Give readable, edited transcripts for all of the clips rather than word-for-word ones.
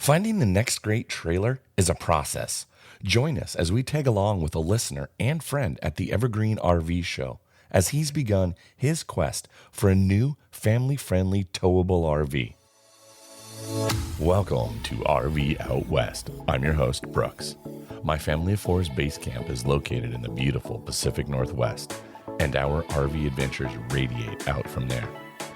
Finding the next great trailer is a process. Join us as we tag along with a listener and friend at the Evergreen RV Show as he's begun his quest for a new family-friendly towable RV. Welcome to RV Out West. I'm your host, Brooks. My Family of Four's base camp is located in the beautiful Pacific Northwest, and our RV adventures radiate out from there.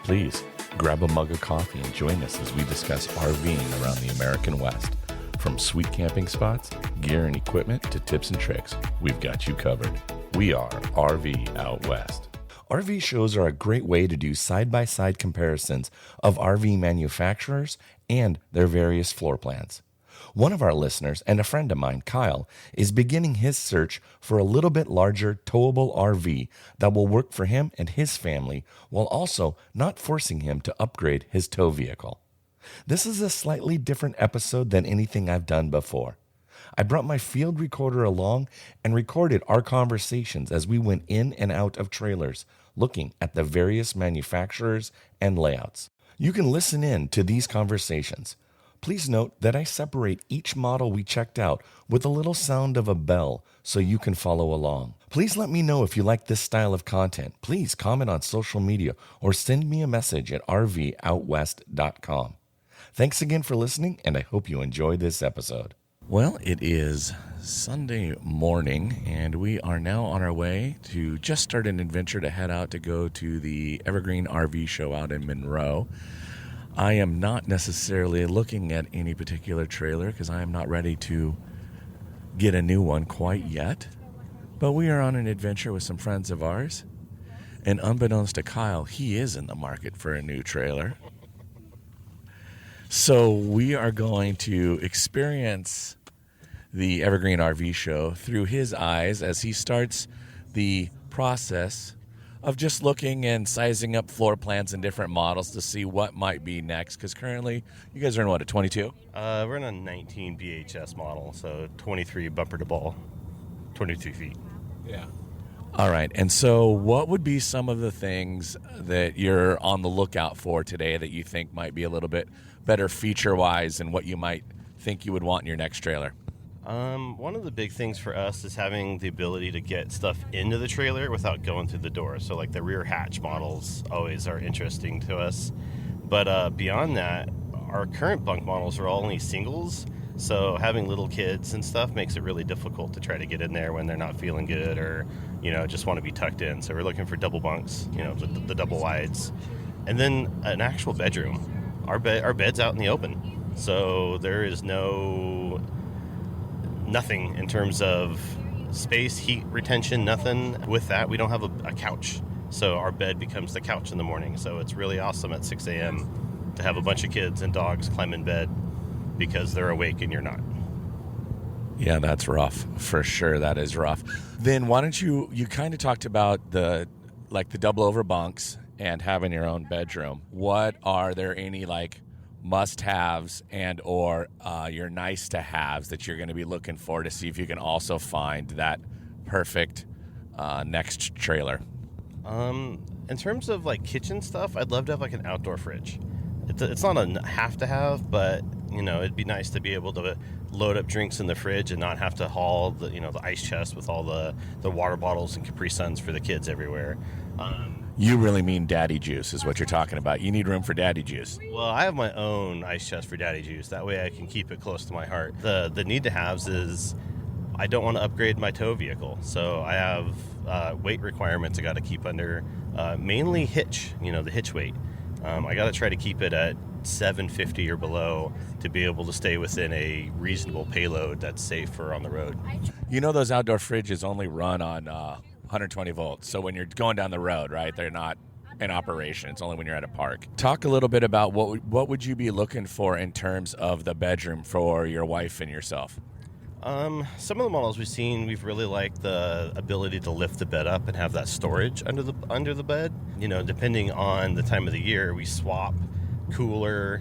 Please grab a mug of coffee and join us as we discuss RVing around the American West. From sweet camping spots, gear and equipment, to tips and tricks, we've got you covered. We are RV Out West. RV shows are a great way to do side-by-side comparisons of RV manufacturers and their various floor plans. One of our listeners and a friend of mine, Kyle, is beginning his search for a little bit larger towable RV that will work for him and his family while also not forcing him to upgrade his tow vehicle. This is a slightly different episode than anything I've done before. I brought my field recorder along and recorded our conversations as we went in and out of trailers, looking at the various manufacturers and layouts. You can listen in to these conversations. Please note that I separate each model we checked out with a little sound of a bell so you can follow along. Please let me know if you like this style of content. Please comment on social media or send me a message at rvoutwest.com. Thanks again for listening, and I hope you enjoy this episode. Well, it is Sunday morning, and we are now on our way to just start an adventure to head out to go to the Evergreen RV Show out in Monroe. I am not necessarily looking at any particular trailer because I am not ready to get a new one quite yet. But we are on an adventure with some friends of ours. And unbeknownst to Kyle, he is in the market for a new trailer. So we are going to experience the Evergreen RV Show through his eyes as he starts the process of just looking and sizing up floor plans and different models to see what might be next. Because currently, you guys are in what, a 22? We're in a 19 BHS model, so 23 bumper to ball, 22 feet. Yeah. All right. And so what would be some of the things that you're on the lookout for today that you think might be a little bit better feature-wise and what you might think you would want in your next trailer? One of the big things for us is having the ability to get stuff into the trailer without going through the door. So like the rear hatch models always are interesting to us. But beyond that, our current bunk models are all only singles. So having little kids and stuff makes it really difficult to try to get in there when they're not feeling good or, just want to be tucked in. So we're looking for double bunks, the double wides. And then an actual bedroom. Our bed's out in the open. So there is nothing in terms of space, heat retention, nothing. With that, we don't have a couch. So our bed becomes the couch in the morning. So it's really awesome at 6 a.m. to have a bunch of kids and dogs climb in bed because they're awake and you're not. Yeah, that's rough. For sure, that is rough. Then why don't you kind of talked about the double over bunks and having your own bedroom. What are there any must-haves and or your nice-to-haves that you're going to be looking for to see if you can also find that perfect next trailer? In terms of kitchen stuff, I'd love to have an outdoor fridge. It's not a have-to-have, but it'd be nice to be able to load up drinks in the fridge and not have to haul the ice chest with all the water bottles and Capri Suns for the kids everywhere. You really mean daddy juice is what you're talking about. You need room for daddy juice. Well, I have my own ice chest for daddy juice. That way I can keep it close to my heart. The need-to-haves is I don't want to upgrade my tow vehicle. So I have weight requirements I got to keep under, mainly hitch, the hitch weight. I got to try to keep it at 750 or below to be able to stay within a reasonable payload that's safe for on the road. Those outdoor fridges only run on 120 volts. So when you're going down the road, right, they're not in operation. It's only when you're at a park. Talk a little bit about what would you be looking for in terms of the bedroom for your wife and yourself? Some of the models we've seen, we've really liked the ability to lift the bed up and have that storage under the bed. Depending on the time of the year, we swap cooler,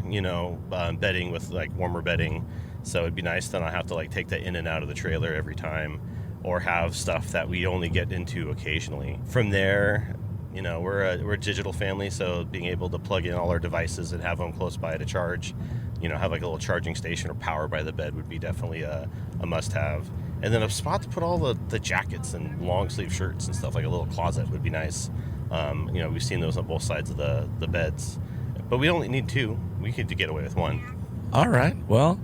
bedding with warmer bedding. So it'd be nice to not have to take that in and out of the trailer every time, or have stuff that we only get into occasionally. From there, we're a digital family, so being able to plug in all our devices and have them close by to charge, have like a little charging station or power by the bed would be definitely a must-have. And then a spot to put all the jackets and long sleeve shirts and stuff, like a little closet would be nice. We've seen those on both sides of the beds, but we only need 2. We could get away with 1. All right. Well,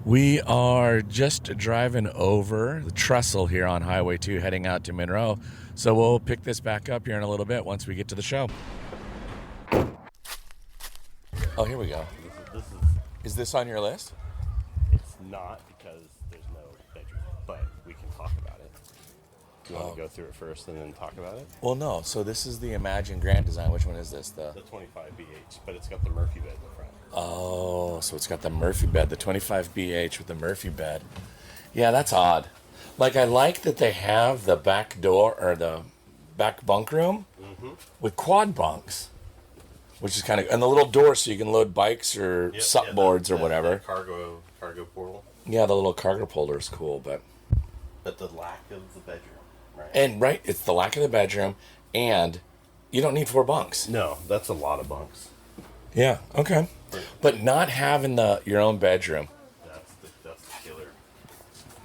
we are just driving over the trestle here on Highway 2 heading out to Monroe. So we'll pick this back up here in a little bit once we get to the show. Oh, here we go. Is this on your list? It's not, because there's no bedroom, but we can talk about it. Do you want to go through it first and then talk about it? Well, no. So this is the Imagine Grand Design. Which one is this? The 25BH, but it's got the Murphy bed in the front. Oh, so it's got the Murphy bed, the 25BH with the Murphy bed. Yeah, that's odd. Like, I like that they have the back door or the back bunk room with quad bunks, which is kind of, and the little door so you can load bikes or sup boards or whatever. Cargo portal. Yeah, the little cargo holder is cool, but the lack of the bedroom, right? And it's the lack of the bedroom, and you don't need 4 bunks. No, that's a lot of bunks. Yeah, okay. But not having your own bedroom. That's the killer.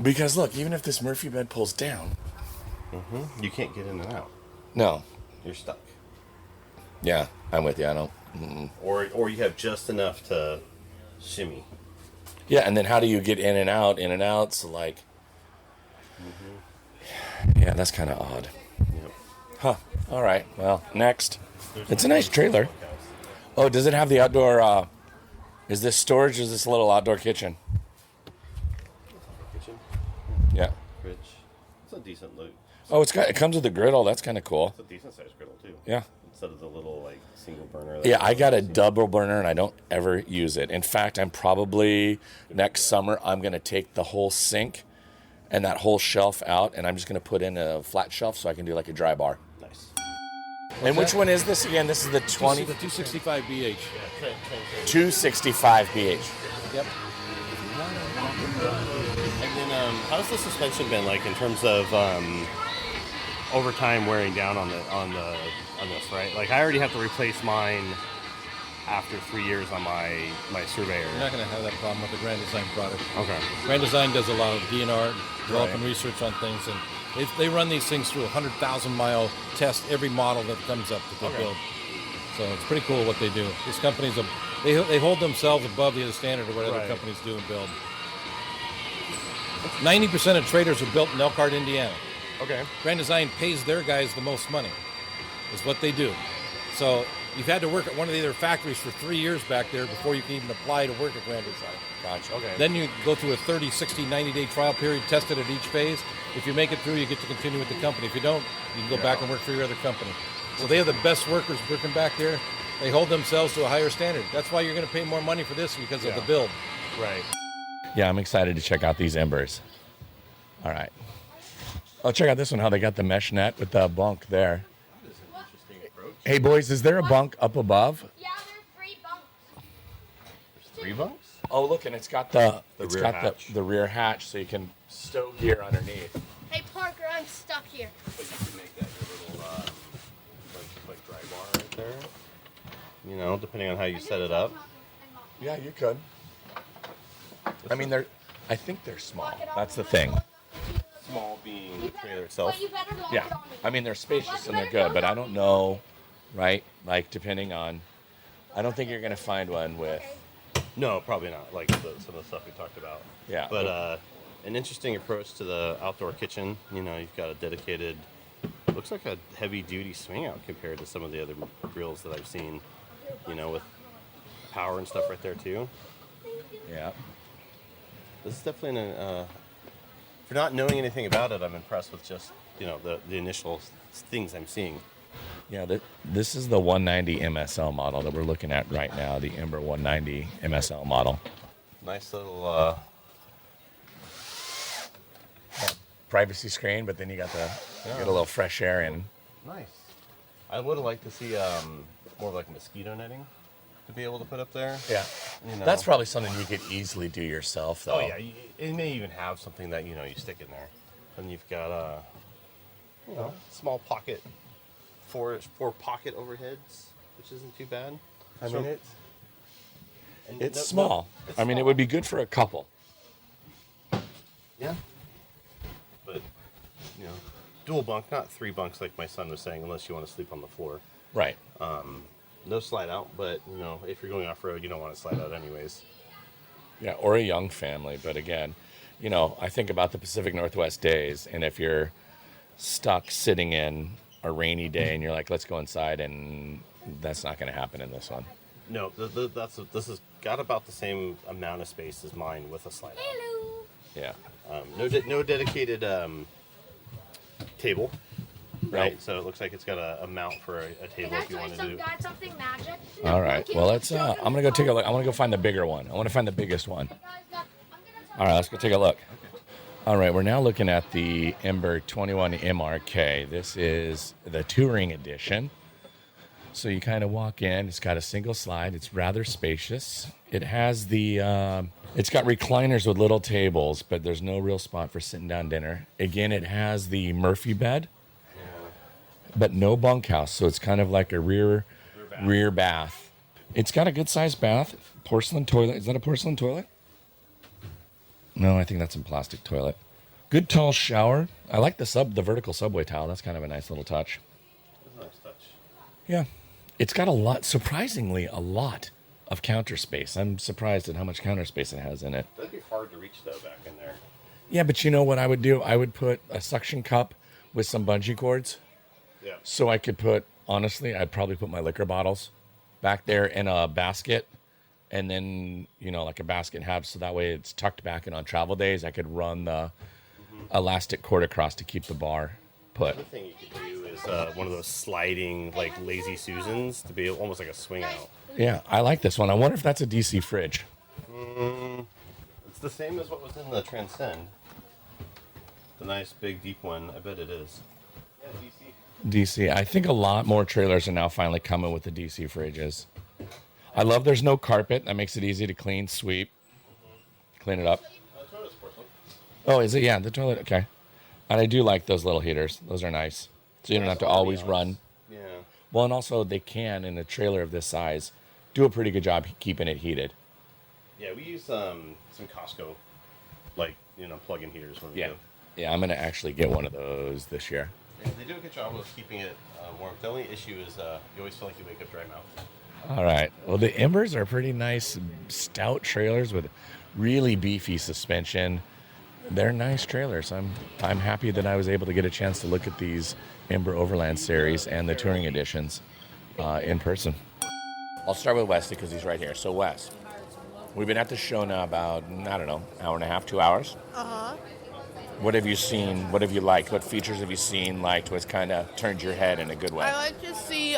Because look, even if this Murphy bed pulls down, you can't get in and out. No. You're stuck. Yeah, I'm with you. I don't. Or you have just enough to shimmy. Yeah, and then how do you get in and out? So like, yeah, that's kind of odd. Yep. Huh. All right. Well, next. It's a nice trailer. Oh, does it have the outdoor? Is this storage? Or is this a little outdoor kitchen? Kitchen. Yeah. Fridge. It's a decent look. Oh, it comes with a griddle. That's kind of cool. It's a decent sized griddle too. Yeah. Instead of the little like single burner. Yeah, I got a double burner and I don't ever use it. In fact, I'm probably next summer I'm gonna take the whole sink and that whole shelf out, and I'm just gonna put in a flat shelf so I can do like a dry bar. Nice. And which one is this again? This is the 20. The 265BH. 265BH. Yep. And then, how's the suspension been like in terms of over time wearing down on this? Right, like I already have to replace mine after 3 years on my Surveyor. You're not going to have that problem with the Grand Design product. Okay. Grand Design does a lot of DNR, development research on things, and they run these things through a 100,000-mile test every model that comes up that they build. So it's pretty cool what they do. These companies, they hold themselves above the other standard of what other companies do and build. 90% of traders are built in Elkhart, Indiana. Okay. Grand Design pays their guys the most money, is what they do. So you've had to work at one of their factories for 3 years back there before you can even apply to work at Grand Design. Gotcha. Okay. Then you go through a 30, 60, 90-day trial period, test it at each phase. If you make it through, you get to continue with the company. If you don't, you can go back and work for your other company. So they have the best workers working back there. They hold themselves to a higher standard. That's why you're going to pay more money for this because of the build. Right. Yeah, I'm excited to check out these embers. All right. Oh, check out this one, how they got the mesh net with the bunk there. That is an interesting approach. Hey, boys, is there a bunk up above? Yeah, there's 3 bunks. There's 3 bunks? Oh, look, and it's got the rear hatch. the rear hatch, so you can stow gear underneath. Hey, Parker, I'm stuck here. But you can make that your little like dry bar right there. You know, depending on how you set it up. Yeah, you could. I mean, I think they're small. That's the thing. Small being the trailer itself. Yeah, I mean, they're spacious and they're good, but I don't know, right? Like, depending on, I don't think you're going to find one with, No, probably not. Like some of the stuff we talked about. yeah. But an interesting approach to the outdoor kitchen. You know, you've got a dedicated, looks like a heavy-duty swing out compared to some of the other grills that I've seen. You know, with power and stuff right there too. Yeah. This is definitely for not knowing anything about it, I'm impressed with just the initial things I'm seeing. Yeah, this is the 190 MSL model that we're looking at right now, the Ember 190 MSL model. Nice little Privacy screen, but then you got get a little fresh air in. nice. I would have liked to see more like mosquito netting to be able to put up there. Yeah. You know. That's probably something you could easily do yourself, though. Oh yeah, it may even have something that you stick in there, and you've got small pocket, four pocket overheads, which isn't too bad. I mean, And It's no- small. it's I mean, it small. would be good for a couple. Yeah. But, dual bunk, not 3 bunks like my son was saying, unless you want to sleep on the floor. Right. No slide out, but, if you're going off-road, you don't want to slide out anyways. Yeah, or a young family. But again, I think about the Pacific Northwest days, and if you're stuck sitting in a rainy day and you're like, let's go inside, and that's not going to happen in this one. No, this has got about the same amount of space as mine with a slide out. Hello. Yeah. No dedicated table, right? Nope. So it looks like it's got a mount for a table Can I if you try want to do. something magic? All right. Well, let's. I'm gonna go take a look. I want to go find the bigger one. I want to find the biggest one. All right. Let's go take a look. All right. We're now looking at the Ember 21 MRK. This is the touring edition. So you kind of walk in. It's got a single slide. It's rather spacious. It has the. It's got recliners with little tables, but there's no real spot for sitting down dinner. Again, it has the Murphy bed, but no bunkhouse. So it's kind of like a rear bath. It's got a good sized bath. Porcelain toilet. Is that a porcelain toilet? No, I think that's a plastic toilet. Good tall shower. I like the vertical subway tile. That's kind of a nice little touch. That's a nice touch. Yeah. It's got surprisingly a lot of counter space. I'm surprised at how much counter space it has in it. That'd be hard to reach though back in there. Yeah, but you know what I would do? I would put a suction cup with some bungee cords. Yeah. So I could honestly, I'd probably put my liquor bottles back there in a basket, and then, like a basket have, so that way it's tucked back, and on travel days, I could run the elastic cord across to keep the bar put. Another thing you could do is one of those sliding, like Lazy Susans, to be almost like a swing out. Yeah, I like this one. I wonder if that's a DC fridge. It's the same as what was in the Transcend. The nice, big, deep one. I bet it is. Yeah, DC. DC. I think a lot more trailers are now finally coming with the DC fridges. I love there's no carpet. That makes it easy to clean, sweep, clean it up. Toilet's porcelain. Oh, is it? Yeah, the toilet. Okay. And I do like those little heaters. Those are nice. So you don't have to always run. Yeah. Well, and also they can, in a trailer of this size, do a pretty good job keeping it heated. Yeah, we use some Costco, plug-in heaters when we Yeah. go. Yeah, I'm going to actually get one of those this year. Yeah, they do a good job of keeping it warm. The only issue is you always feel like you wake up dry mouth. All right. Well, the Embers are pretty nice, stout trailers with really beefy suspension. They're nice trailers. I'm happy that I was able to get a chance to look at these Ember Overland series and the touring editions in person. I'll start with Wes because he's right here. So Wes, we've been at the show now about, hour and a half, 2 hours. Uh-huh. What have you seen? What have you liked? What features have you seen, liked, what's kind of turned your head in a good way? I like to see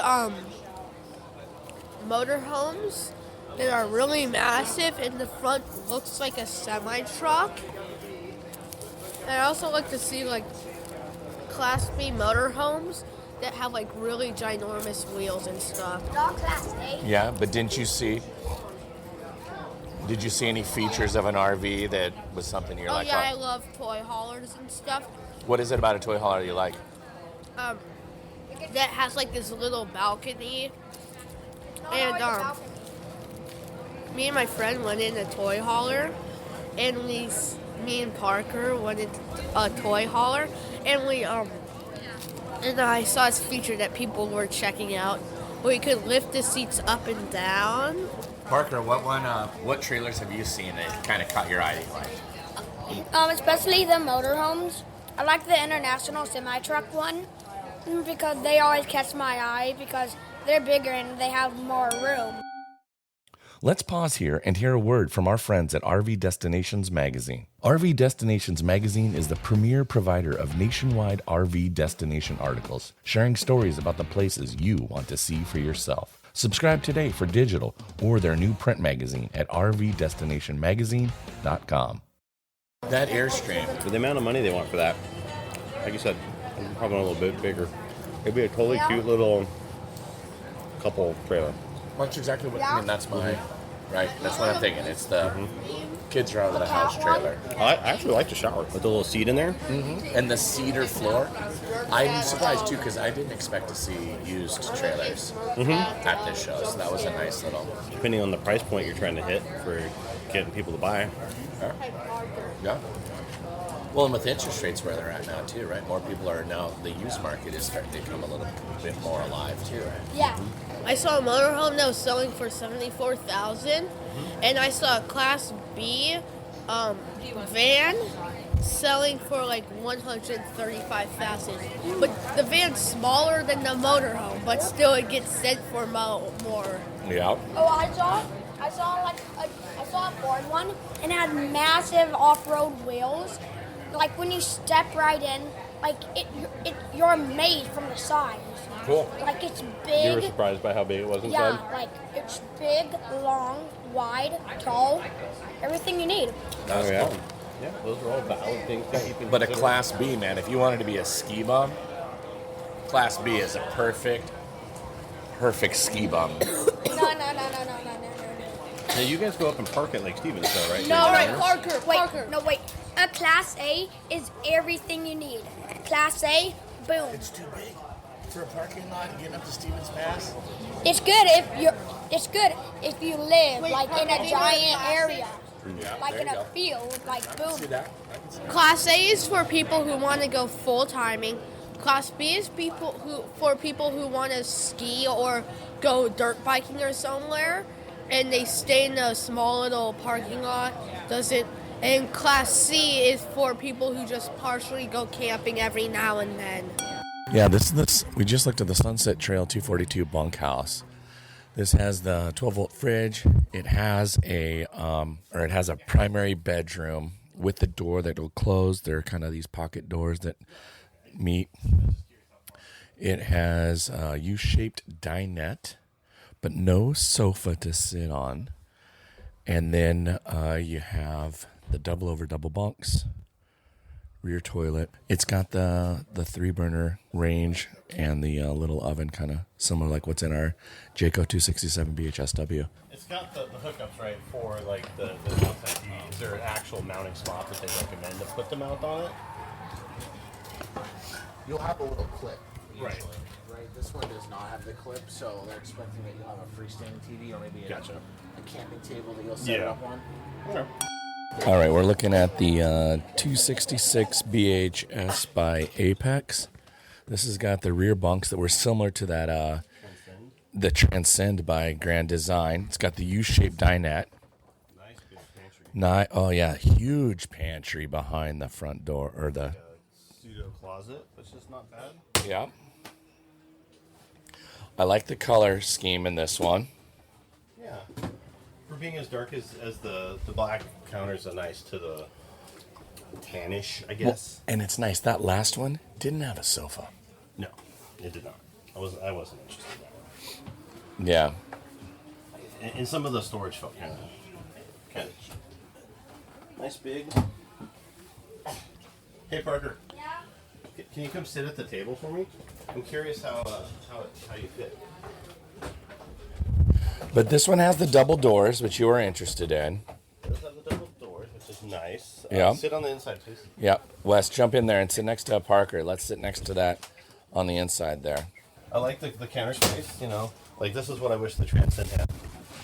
motorhomes that are really massive and the front looks like a semi-truck. And I also like to see Class B motorhomes that have really ginormous wheels and stuff. Not Class A. Yeah, but did you see any features of an RV that was something you're Oh like, yeah, I love toy haulers and stuff. what is it about a toy hauler you like? That has this little balcony. And me and my friend went in a toy hauler, and me and Parker went in a toy hauler, and and I saw this feature that people were checking out, where you could lift the seats up and down. Parker, what trailers have you seen that kind of caught your eye? Especially the motorhomes. I like the international semi-truck one because they always catch my eye because they're bigger and they have more room. Let's pause here and hear a word from our friends at RV Destinations Magazine. RV Destinations Magazine is the premier provider of nationwide RV destination articles, sharing stories about the places you want to see for yourself. Subscribe today for digital or their new print magazine at rvdestinationmagazine.com. That Airstream. For the amount of money they want for that, like you said, I'm probably a little bit bigger. It'd be a totally cute little couple trailer. That's exactly what, that's my, right, that's what I'm thinking. It's the Kids are out of the house trailer. I actually like the shower with the little seat in there. And the cedar floor. I'm surprised too because I didn't expect to see used trailers at this show. So that was a nice little. Depending on the price point you're trying to hit for getting people to buy. Yeah. Well, and with interest rates where they're at now too, right? More people are now. The used market is starting to become a little bit more alive too, right? Yeah. I saw a motorhome that was selling for $74,000, and I saw a Class B van selling for like $135,000. But the van's smaller than the motorhome, but still it gets sent for more. Yeah. Oh, I saw a Ford one, and it had massive off-road wheels. Like when you step right in, like you're amazed from the size. Cool. Like it's big. You were surprised by how big it was inside? Yeah, like it's big, long, wide, tall, everything you need. That's yeah. cool. Yeah, those are all valid things to keep in But a consideration. Class B, man, if you wanted to be a ski bum, Class B is a perfect ski bum. No. Now, you guys go up and park at Lake Stevens, though, right? No, All right, Parker. Parker. Wait. A Class A is everything you need. Class A, boom. It's too big for a parking lot getting up to Stevens Pass. It's good if you live like in a giant area, like in a field, like boom. See that? I can see that. Class A is for people who want to go full timing. Class B is for people who want to ski or go dirt biking or somewhere, and they stay in a small little parking lot. And Class C is for people who just partially go camping every now and then. Yeah, we just looked at the Sunset Trail 242 bunkhouse. This has the 12-volt fridge. It has a primary bedroom with the door that will close. There are kind of these pocket doors that meet. It has a U-shaped dinette, but no sofa to sit on. And then you have the double over double bunks, rear toilet. It's got the 3-burner range and the little oven, kind of similar like what's in our Jayco 267 BHSW. It's got the hookups, right, for like the outside TV. Is there an actual mounting spot that they recommend to put the mount on it? You'll have a little clip. Right. Usually, right? This one does not have the clip, so they're expecting that you'll have a freestanding TV or maybe a camping table that you'll set it up on. Okay. All right, we're looking at the 266 BHS by Apex. This has got the rear bunks that were similar to that the Transcend by Grand Design. It's got the U-shaped dinette. Nice big pantry. Oh yeah, huge pantry behind the front door or the Pseudo closet, which is not bad. yeah. I like the color scheme in this one. Yeah. For being as dark as the black counters are nice to the tannish, I guess. And it's nice. That last one didn't have a sofa. No, it did not. I wasn't interested in that one. Yeah. And some of the storage felt kind of cheap. Nice big. Hey Parker. Yeah. Can you come sit at the table for me? I'm curious how you fit. But this one has the double doors, which you are interested in. It does have the double doors, which is nice. Yeah. Sit on the inside, please. Yep. Wes, jump in there and sit next to Parker. Let's sit next to that on the inside there. I like the counter space. Like this is what I wish the Transcend had.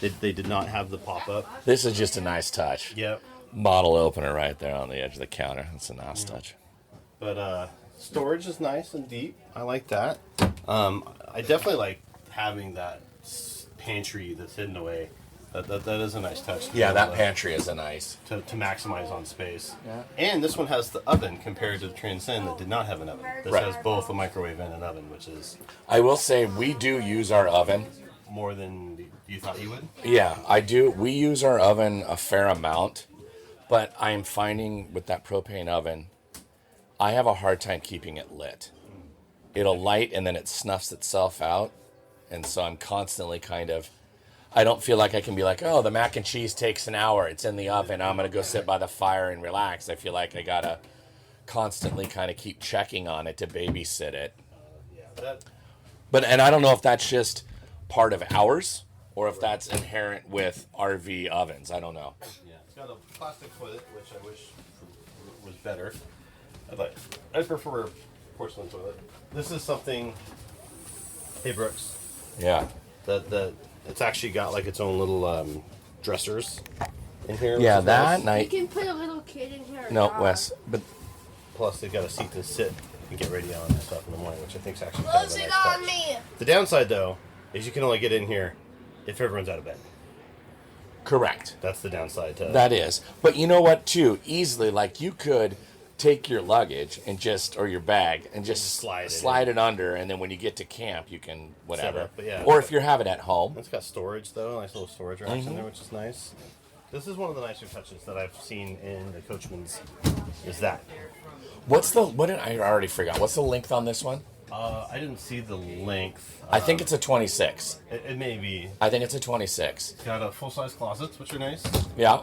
They did not have the pop up. This is just a nice touch. Yep. Bottle opener right there on the edge of the counter. That's a nice touch. But storage is nice and deep. I like that. I definitely like having that pantry that's hidden away. That is a nice touch. Yeah, that pantry is a nice. To maximize on space. Yeah. And this one has the oven compared to the Transcend that did not have an oven. This has both a microwave and an oven, which is I will say we do use our oven. more than you thought you would. Yeah, I do. We use our oven a fair amount, but I'm finding with that propane oven, I have a hard time keeping it lit. It'll light and then it snuffs itself out. And so I'm constantly I don't feel like I can be like, oh, the mac and cheese takes an hour. It's in the oven. I'm going to go sit by the fire and relax. I feel like I got to constantly kind of keep checking on it to babysit it. And I don't know if that's just part of ours or if that's inherent with RV ovens. I don't know. Yeah, it's got a plastic toilet, which I wish was better. I prefer a porcelain toilet. This is something. Hey Brooks. Yeah. That it's actually got like its own little dressers in here. Yeah, which is that nice. night. You can put a little kid in here. No, Wes. But Plus, they've got a seat to sit and get ready on and stuff in the morning, which I think is actually kind of Close a it nice on touch. me. The downside, though, is you can only get in here if everyone's out of bed. correct. That's the downside to That is. But you know what, too? Easily, like you could take your luggage and just, or your bag, and just slide it under, and then when you get to camp, you can whatever. Set up, but yeah. Or if you're having it at home. It's got storage, though. Nice little storage racks in there, which is nice. This is one of the nicer touches that I've seen in the Coachman's. Is that? What did I already forgot? What's the length on this one? I didn't see the length. I think it's a 26. It may be. I think it's a 26. It's got full-size closets, which are nice. Yeah.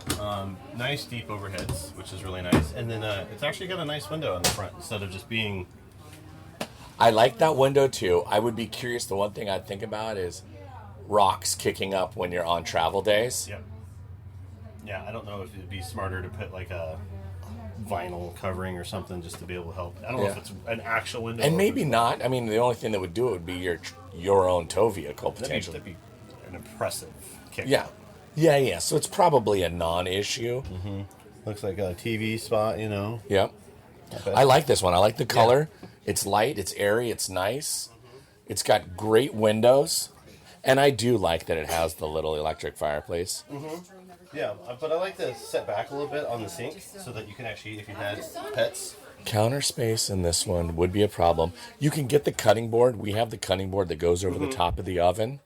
Nice deep overheads, which is really nice. And then it's actually got a nice window in the front instead of just being... I like that window too. I would be curious. The one thing I'd think about is rocks kicking up when you're on travel days. Yep. Yeah, I don't know if it'd be smarter to put like a vinyl covering or something just to be able to help. I don't know if it's an actual window. And or maybe if it's not. I mean, the only thing that would do it would be your own tow vehicle potentially. That'd be an impressive kick. Yeah. So it's probably a non-issue. Looks like a TV spot, Yep. Okay. I like this one. I like the color. It's light. It's airy. It's nice. It's got great windows. And I do like that it has the little electric fireplace. Yeah, but I like to set back a little bit on the sink so that you can actually, if you had pets. Counter space in this one would be a problem. You can get the cutting board. We have the cutting board that goes over the top of the oven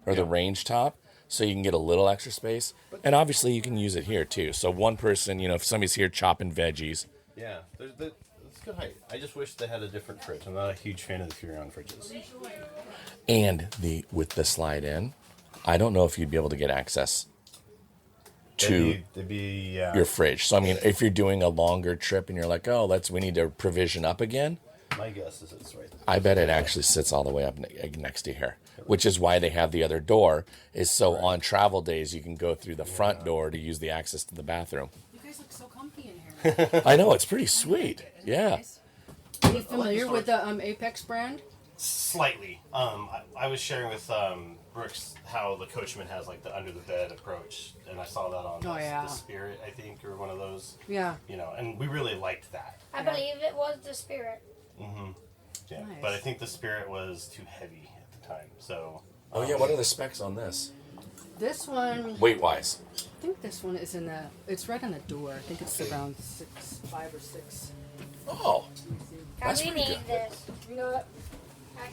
or the range top, so you can get a little extra space. And obviously you can use it here too. So one person, if somebody's here chopping veggies. Yeah, it's good height. I just wish they had a different fridge. I'm not a huge fan of the Furion fridges. And with the slide in, I don't know if you'd be able to get access to your fridge. So I mean, if you're doing a longer trip and you're like, we need to provision up again. My guess is it's right there. I bet it actually sits all the way up next to here, which is why they have the other door. Is so on travel days you can go through the front door to use the access to the bathroom. You guys look so comfy in here. I know, it's pretty sweet. Yeah. Are you familiar with the Apex brand? Slightly. I was sharing with Brooks how the Coachman has like the under the bed approach, and I saw that on the Spirit, I think, or one of those. Yeah. And we really liked that. I believe it was the Spirit. Yeah. Nice. But I think the Spirit was too heavy at the time. So. Oh yeah. What are the specs on this? This one, Weight wise. I think this one is it's right on the door. I think it's around 5 or 6. Oh. God, we need good. this. You know what?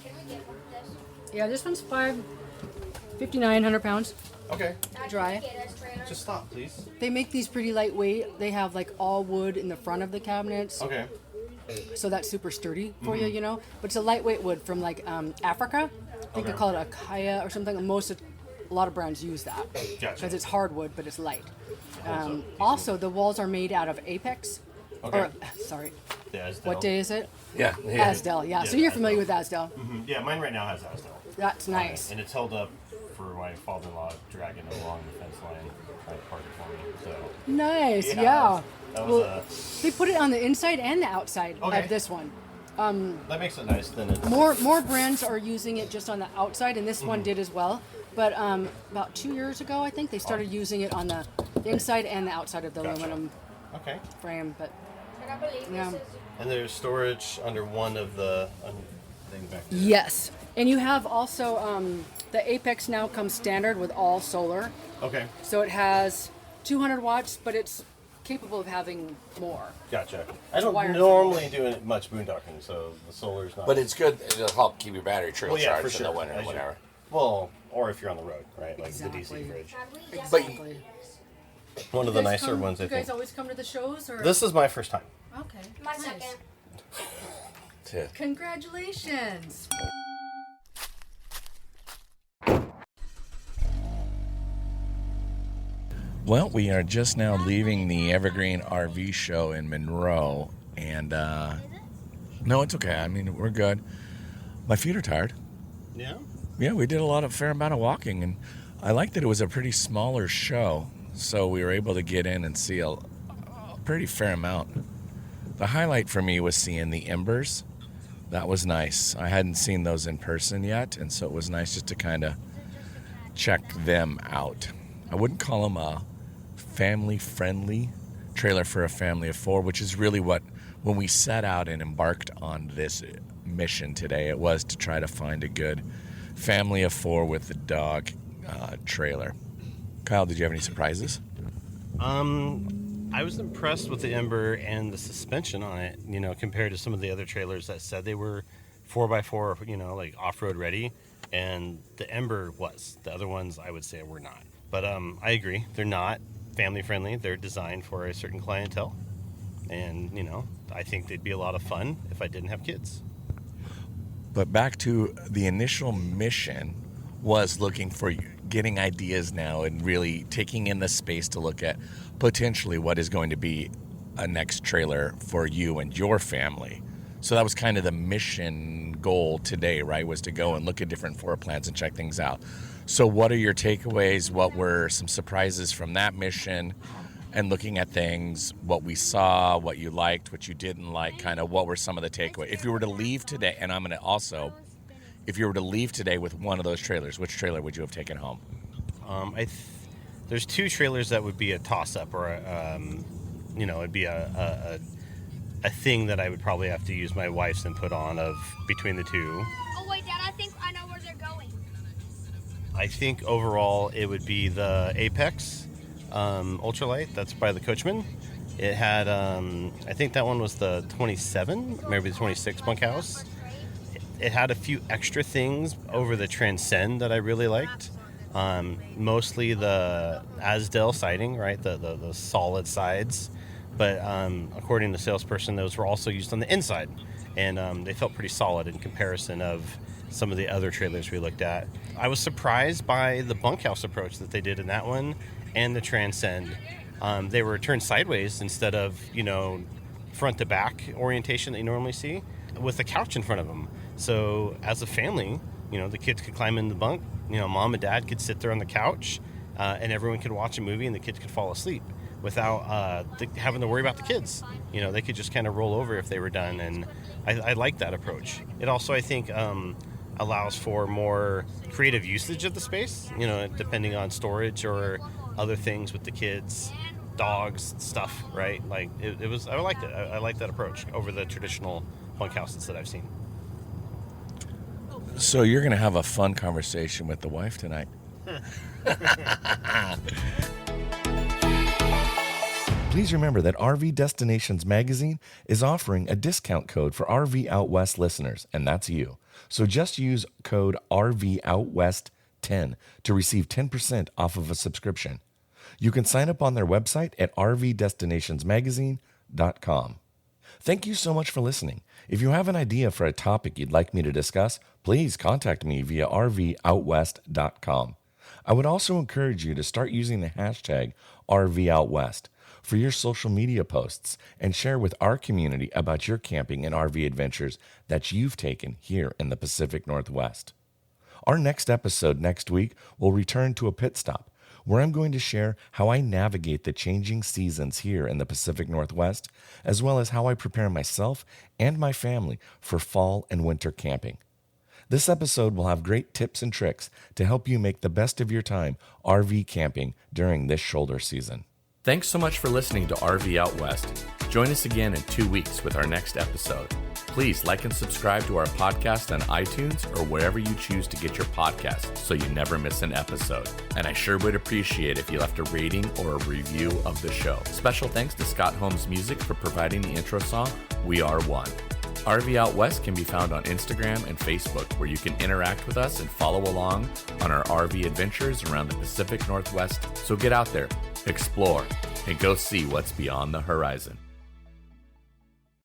Can we get one of this? Yeah, this one's 5,900 pounds. Okay. Dry. Get us trailer. Just stop, please. They make these pretty lightweight. They have like all wood in the front of the cabinets. Okay. So that's super sturdy for you, But it's a lightweight wood from like Africa. I think they call it Acacia or something. A lot of brands use that Gotcha. because it's hardwood, but it's light. up. Also, the walls are made out of Apex. Okay. Or, sorry, The Asdel. what day is it? Yeah. Asdel, yeah. So the you're familiar Asdel. with Asdel. Yeah, mine right now has Asdel. That's nice. And it's held up for my father-in-law dragging along the fence line trying to park it for me. So. Nice, yeah. That was Well, they put it on the inside and the outside Okay. of this one. that makes it nice. Then it's More brands are using it just on the outside, and this one did as well. But about 2 years ago, I think they started using it on the inside and the outside of the Gotcha. aluminum okay. frame. But I believe Yeah. this is. And there's storage under one of the things back there. yes, and you have also the Apex now comes standard with all solar, Okay. so it has 200 watts, but it's capable of having more. Gotcha. I don't wired. normally do much boondocking, so the solar's not. But it's good. It'll help keep your battery trail well, yeah, charged for sure. in the winter or As you- whatever. Well, or if you're on the road, right? Like the Exactly. DC fridge. But Exactly. One of the nicer ones, I You guys think. always come to the shows, or This is my first time. okay? My nice. second. Yeah. Congratulations. Well, we are just now leaving the Evergreen RV show in Monroe, and no, it's okay. I mean, we're good. My feet are tired. Yeah. Yeah, we did fair amount of walking, and I like that it was a pretty smaller show. So we were able to get in and see a pretty fair amount. The highlight for me was seeing the embers. That was nice. I hadn't seen those in person yet, and so it was nice just to kind of check them out. I wouldn't call them a family-friendly trailer for a family of 4, which is really what, when we set out and embarked on this mission today, it was to try to find a good family of 4 with the dog trailer. Kyle, did you have any surprises? I was impressed with the Ember and the suspension on it, compared to some of the other trailers that said they were 4x4, like off-road ready, and the Ember was. The other ones, I would say, were not. But I agree. They're not family-friendly. They're designed for a certain clientele, and, I think they'd be a lot of fun if I didn't have kids. But back to the initial mission was looking for getting ideas now and really taking in the space to look at potentially what is going to be a next trailer for you and your family. So that was kind of the mission goal today, right? Was to go and look at different floor plans and check things out. So what are your takeaways? What were some surprises from that mission? And looking at things, what we saw, what you liked, what you didn't like, kind of what were some of the takeaways? If you were to leave today, and I'm going to also, if you were to leave today with one of those trailers, which trailer would you have taken home? There's 2 trailers that would be a toss-up, or it'd be a thing that I would probably have to use my wife's input on of between the 2. Oh wait, Dad, I think I know where they're going. I think overall it would be the Apex ultralight. That's by the Coachman. It had, I think that one was the 27, maybe the 26 bunkhouse. It had a few extra things over the Transcend that I really liked. Mostly the Asdel siding, right? The solid sides. But according to the salesperson, those were also used on the inside. And they felt pretty solid in comparison of some of the other trailers we looked at. I was surprised by the bunkhouse approach that they did in that one and the Transcend. They were turned sideways instead of, front to back orientation that you normally see, with a couch in front of them. So as a family, the kids could climb in the bunk, mom and dad could sit there on the couch, and everyone could watch a movie and the kids could fall asleep without having to worry about the kids. They could just kind of roll over if they were done, and I like that approach. It also, I think, allows for more creative usage of the space, depending on storage or other things with the kids, dogs, stuff, right? Like, it was, I liked it. I like that approach over the traditional bunkhouses that I've seen. So you're going to have a fun conversation with the wife tonight. Please remember that RV Destinations Magazine is offering a discount code for RV Out West listeners, and that's you. So just use code RVOutWest10 to receive 10% off of a subscription. You can sign up on their website at rvdestinationsmagazine.com. Thank you so much for listening. If you have an idea for a topic you'd like me to discuss, please contact me via rvoutwest.com. I would also encourage you to start using the hashtag RVOutWest for your social media posts and share with our community about your camping and RV adventures that you've taken here in the Pacific Northwest. Our next episode next week will return to a pit stop, where I'm going to share how I navigate the changing seasons here in the Pacific Northwest, as well as how I prepare myself and my family for fall and winter camping. This episode will have great tips and tricks to help you make the best of your time RV camping during this shoulder season. Thanks so much for listening to RV Out West. Join us again in 2 weeks with our next episode. Please like and subscribe to our podcast on iTunes or wherever you choose to get your podcasts so you never miss an episode. And I sure would appreciate if you left a rating or a review of the show. Special thanks to Scott Holmes Music for providing the intro song, We Are One. RV Out West can be found on Instagram and Facebook, where you can interact with us and follow along on our RV adventures around the Pacific Northwest. So get out there, explore, and go see what's beyond the horizon.